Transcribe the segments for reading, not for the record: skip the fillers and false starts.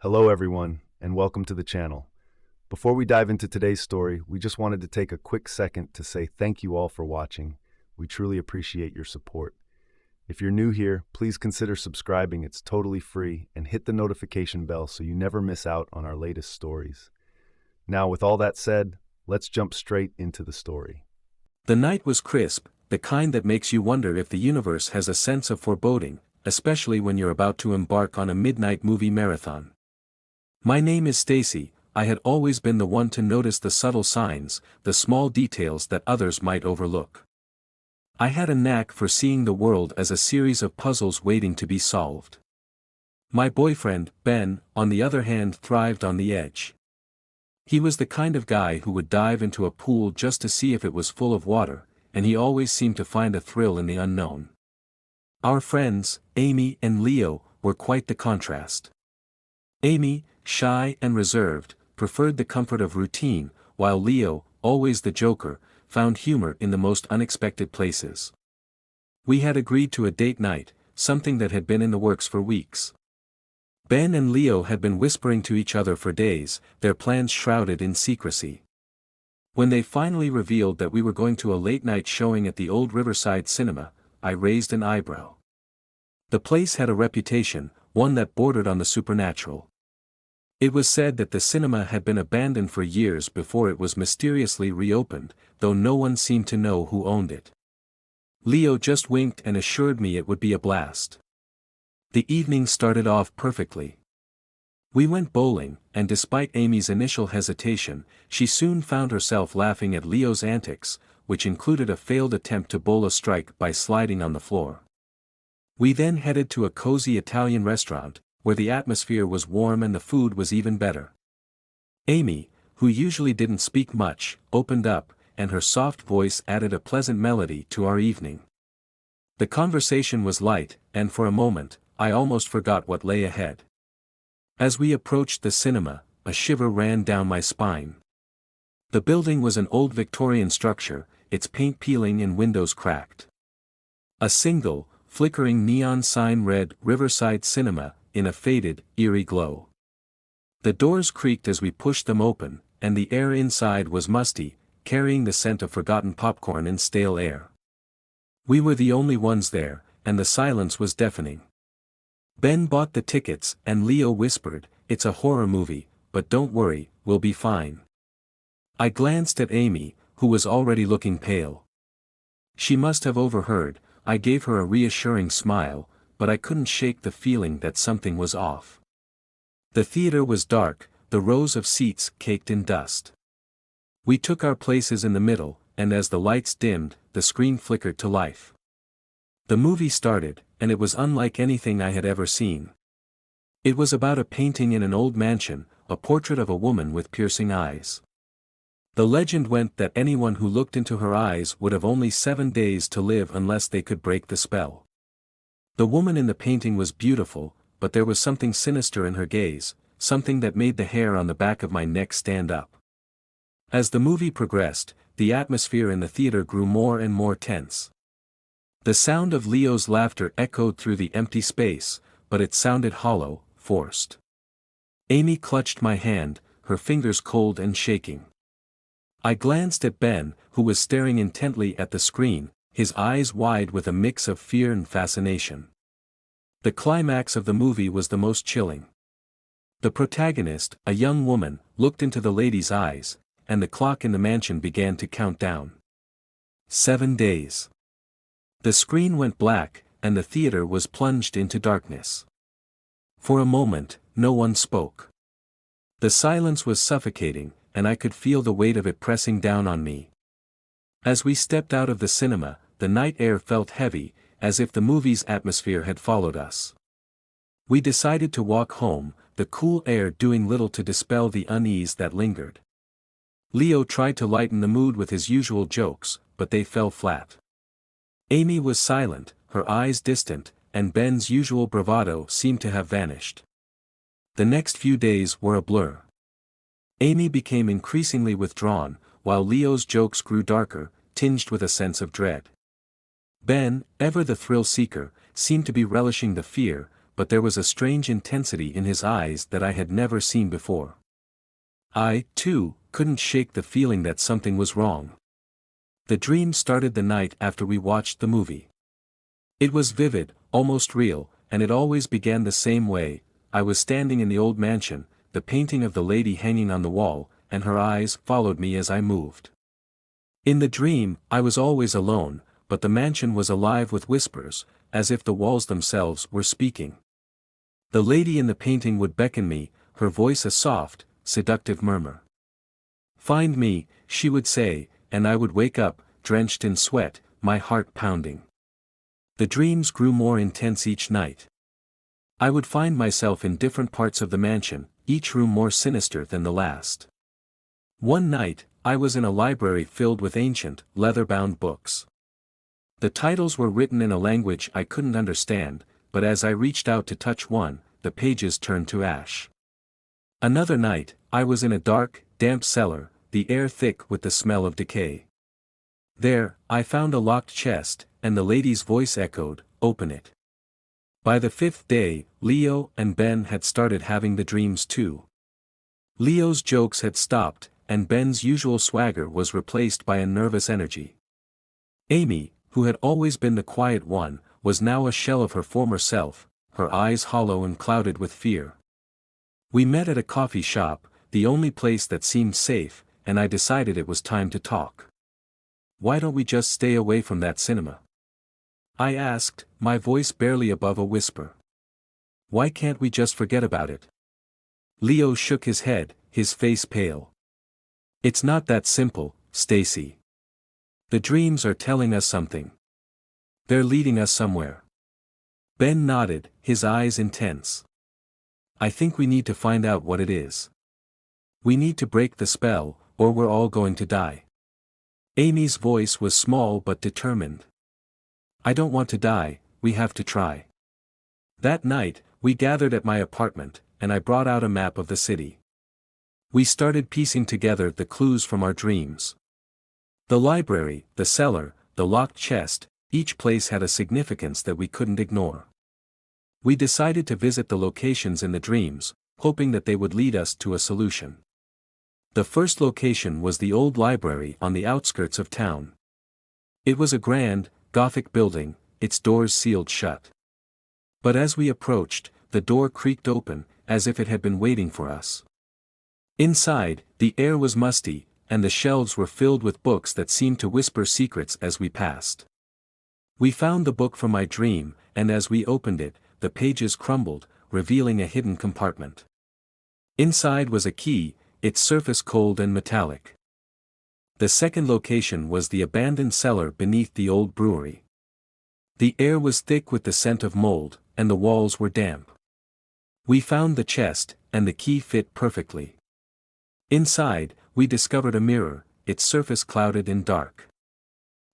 Hello everyone, and welcome to the channel. Before we dive into today's story, we just wanted to take a quick second to say thank you all for watching. We truly appreciate your support. If you're new here, please consider subscribing, it's totally free, and hit the notification bell so you never miss out on our latest stories. Now, with all that said, let's jump straight into the story. The night was crisp, the kind that makes you wonder if the universe has a sense of foreboding, especially when you're about to embark on a midnight movie marathon. My name is Stacy. I had always been the one to notice the subtle signs, the small details that others might overlook. I had a knack for seeing the world as a series of puzzles waiting to be solved. My boyfriend, Ben, on the other hand, thrived on the edge. He was the kind of guy who would dive into a pool just to see if it was full of water, and he always seemed to find a thrill in the unknown. Our friends, Amy and Leo, were quite the contrast. Amy, shy and reserved, preferred the comfort of routine, while Leo, always the joker, found humor in the most unexpected places. We had agreed to a date night, something that had been in the works for weeks. Ben and Leo had been whispering to each other for days, their plans shrouded in secrecy. When they finally revealed that we were going to a late-night showing at the old Riverside Cinema, I raised an eyebrow. The place had a reputation, one that bordered on the supernatural. It was said that the cinema had been abandoned for years before it was mysteriously reopened, though no one seemed to know who owned it. Leo just winked and assured me it would be a blast. The evening started off perfectly. We went bowling, and despite Amy's initial hesitation, she soon found herself laughing at Leo's antics, which included a failed attempt to bowl a strike by sliding on the floor. We then headed to a cozy Italian restaurant, where the atmosphere was warm and the food was even better. Amy, who usually didn't speak much, opened up, and her soft voice added a pleasant melody to our evening. The conversation was light, and for a moment, I almost forgot what lay ahead. As we approached the cinema, a shiver ran down my spine. The building was an old Victorian structure, its paint peeling and windows cracked. A single, flickering neon sign read Riverside Cinema, in a faded, eerie glow. The doors creaked as we pushed them open, and the air inside was musty, carrying the scent of forgotten popcorn and stale air. We were the only ones there, and the silence was deafening. Ben bought the tickets, and Leo whispered, "It's a horror movie, but don't worry, we'll be fine." I glanced at Amy, who was already looking pale. She must have overheard. I gave her a reassuring smile, but I couldn't shake the feeling that something was off. The theater was dark, the rows of seats caked in dust. We took our places in the middle, and as the lights dimmed, the screen flickered to life. The movie started, and it was unlike anything I had ever seen. It was about a painting in an old mansion, a portrait of a woman with piercing eyes. The legend went that anyone who looked into her eyes would have only 7 days to live unless they could break the spell. The woman in the painting was beautiful, but there was something sinister in her gaze, something that made the hair on the back of my neck stand up. As the movie progressed, the atmosphere in the theater grew more and more tense. The sound of Leo's laughter echoed through the empty space, but it sounded hollow, forced. Amy clutched my hand, her fingers cold and shaking. I glanced at Ben, who was staring intently at the screen, his eyes wide with a mix of fear and fascination. The climax of the movie was the most chilling. The protagonist, a young woman, looked into the lady's eyes, and the clock in the mansion began to count down. 7 days. The screen went black, and the theater was plunged into darkness. For a moment, no one spoke. The silence was suffocating, and I could feel the weight of it pressing down on me. As we stepped out of the cinema, the night air felt heavy, as if the movie's atmosphere had followed us. We decided to walk home, the cool air doing little to dispel the unease that lingered. Leo tried to lighten the mood with his usual jokes, but they fell flat. Amy was silent, her eyes distant, and Ben's usual bravado seemed to have vanished. The next few days were a blur. Amy became increasingly withdrawn, while Leo's jokes grew darker, tinged with a sense of dread. Ben, ever the thrill-seeker, seemed to be relishing the fear, but there was a strange intensity in his eyes that I had never seen before. I, too, couldn't shake the feeling that something was wrong. The dream started the night after we watched the movie. It was vivid, almost real, and it always began the same way. I was standing in the old mansion, the painting of the lady hanging on the wall, and her eyes followed me as I moved. In the dream, I was always alone, but the mansion was alive with whispers, as if the walls themselves were speaking. The lady in the painting would beckon me, her voice a soft, seductive murmur. "Find me," she would say, and I would wake up, drenched in sweat, my heart pounding. The dreams grew more intense each night. I would find myself in different parts of the mansion, each room more sinister than the last. One night, I was in a library filled with ancient, leather-bound books. The titles were written in a language I couldn't understand, but as I reached out to touch one, the pages turned to ash. Another night, I was in a dark, damp cellar, the air thick with the smell of decay. There, I found a locked chest, and the lady's voice echoed, "Open it." By the fifth day, Leo and Ben had started having the dreams too. Leo's jokes had stopped, and Ben's usual swagger was replaced by a nervous energy. Amy, who had always been the quiet one, was now a shell of her former self, her eyes hollow and clouded with fear. We met at a coffee shop, the only place that seemed safe, and I decided it was time to talk. "Why don't we just stay away from that cinema?" I asked, my voice barely above a whisper. "Why can't we just forget about it?" Leo shook his head, his face pale. "It's not that simple, Stacy. The dreams are telling us something. They're leading us somewhere." Ben nodded, his eyes intense. "I think we need to find out what it is. We need to break the spell, or we're all going to die." Amy's voice was small but determined. "I don't want to die, we have to try." That night, we gathered at my apartment, and I brought out a map of the city. We started piecing together the clues from our dreams. The library, the cellar, the locked chest, each place had a significance that we couldn't ignore. We decided to visit the locations in the dreams, hoping that they would lead us to a solution. The first location was the old library on the outskirts of town. It was a grand, Gothic building, its doors sealed shut. But as we approached, the door creaked open, as if it had been waiting for us. Inside, the air was musty, and the shelves were filled with books that seemed to whisper secrets as we passed. We found the book from my dream, and as we opened it, the pages crumbled, revealing a hidden compartment. Inside was a key, its surface cold and metallic. The second location was the abandoned cellar beneath the old brewery. The air was thick with the scent of mold, and the walls were damp. We found the chest, and the key fit perfectly. Inside, we discovered a mirror, its surface clouded and dark.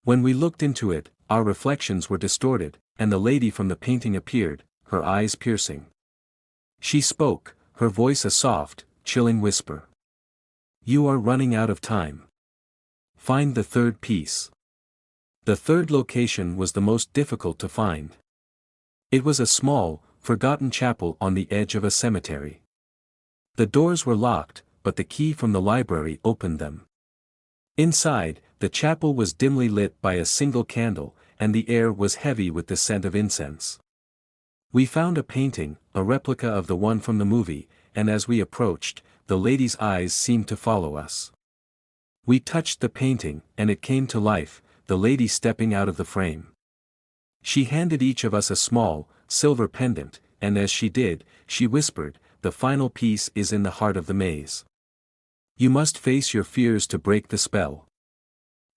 When we looked into it, our reflections were distorted, and the lady from the painting appeared, her eyes piercing. She spoke, her voice a soft, chilling whisper. "You are running out of time. Find the third piece." The third location was the most difficult to find. It was a small, forgotten chapel on the edge of a cemetery. The doors were locked, but the key from the library opened them. Inside, the chapel was dimly lit by a single candle, and the air was heavy with the scent of incense. We found a painting, a replica of the one from the movie, and as we approached, the lady's eyes seemed to follow us. We touched the painting, and it came to life, the lady stepping out of the frame. She handed each of us a small, silver pendant, and as she did, she whispered, "The final piece is in the heart of the maze. You must face your fears to break the spell."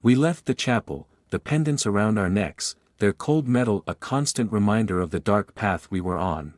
We left the chapel, the pendants around our necks, their cold metal a constant reminder of the dark path we were on.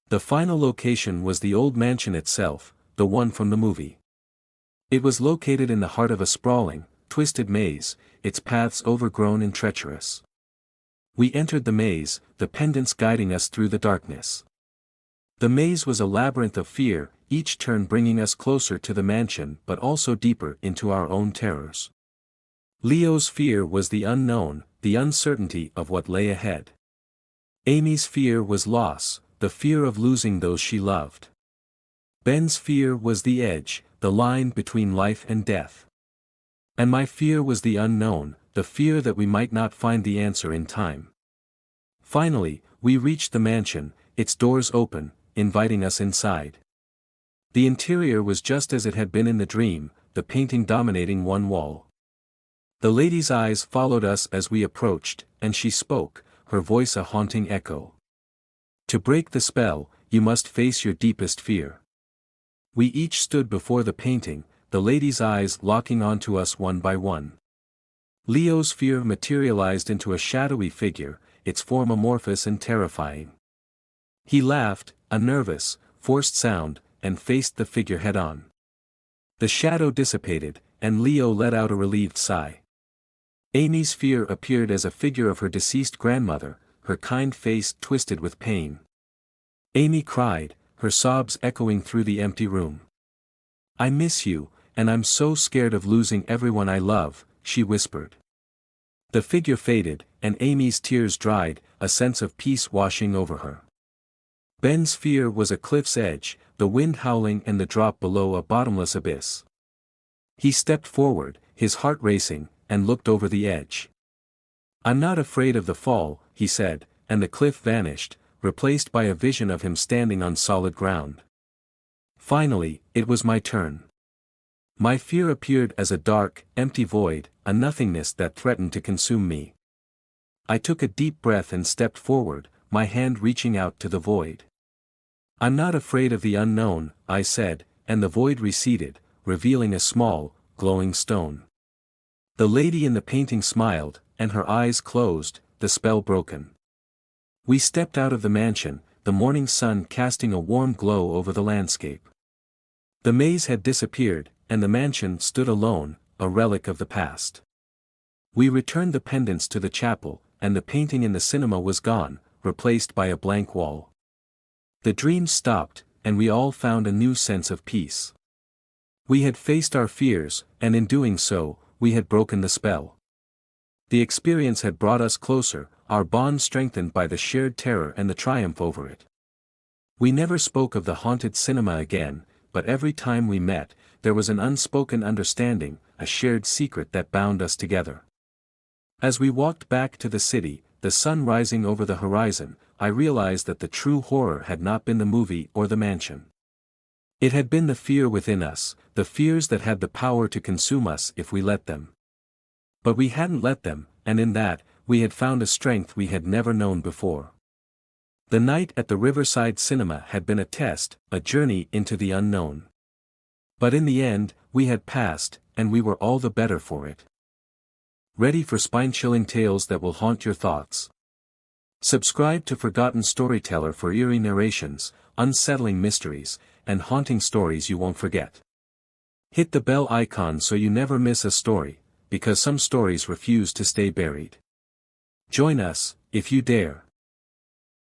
The final location was the old mansion itself, the one from the movie. It was located in the heart of a sprawling, twisted maze, its paths overgrown and treacherous. We entered the maze, the pendants guiding us through the darkness. The maze was a labyrinth of fear, each turn bringing us closer to the mansion but also deeper into our own terrors. Leo's fear was the unknown, the uncertainty of what lay ahead. Amy's fear was loss, the fear of losing those she loved. Ben's fear was the edge, the line between life and death. And my fear was the unknown, the fear that we might not find the answer in time. Finally, we reached the mansion, its doors open, inviting us inside. The interior was just as it had been in the dream, the painting dominating one wall. The lady's eyes followed us as we approached, and she spoke, her voice a haunting echo. To break the spell, you must face your deepest fear. We each stood before the painting, the lady's eyes locking onto us one by one. Leo's fear materialized into a shadowy figure, its form amorphous and terrifying. He laughed, a nervous, forced sound, and faced the figure head-on. The shadow dissipated, and Leo let out a relieved sigh. Amy's fear appeared as a figure of her deceased grandmother, her kind face twisted with pain. Amy cried, her sobs echoing through the empty room. "I miss you, and I'm so scared of losing everyone I love," she whispered. The figure faded, and Amy's tears dried, a sense of peace washing over her. Ben's fear was a cliff's edge, the wind howling and the drop below a bottomless abyss. He stepped forward, his heart racing, and looked over the edge. "I'm not afraid of the fall," he said, and the cliff vanished, replaced by a vision of him standing on solid ground. Finally, it was my turn. My fear appeared as a dark, empty void, a nothingness that threatened to consume me. I took a deep breath and stepped forward, my hand reaching out to the void. "I'm not afraid of the unknown," I said, and the void receded, revealing a small, glowing stone. The lady in the painting smiled, and her eyes closed, the spell broken. We stepped out of the mansion, the morning sun casting a warm glow over the landscape. The maze had disappeared, and the mansion stood alone, a relic of the past. We returned the pendants to the chapel, and the painting in the cinema was gone, replaced by a blank wall. The dream stopped, and we all found a new sense of peace. We had faced our fears, and in doing so, we had broken the spell. The experience had brought us closer, our bond strengthened by the shared terror and the triumph over it. We never spoke of the haunted cinema again, but every time we met, there was an unspoken understanding, a shared secret that bound us together. As we walked back to the city, the sun rising over the horizon, I realized that the true horror had not been the movie or the mansion. It had been the fear within us, the fears that had the power to consume us if we let them. But we hadn't let them, and in that, we had found a strength we had never known before. The night at the Riverside Cinema had been a test, a journey into the unknown. But in the end, we had passed, and we were all the better for it. Ready for spine-chilling tales that will haunt your thoughts? Subscribe to Forgotten Storyteller for eerie narrations, unsettling mysteries, and haunting stories you won't forget. Hit the bell icon so you never miss a story, because some stories refuse to stay buried. Join us, if you dare.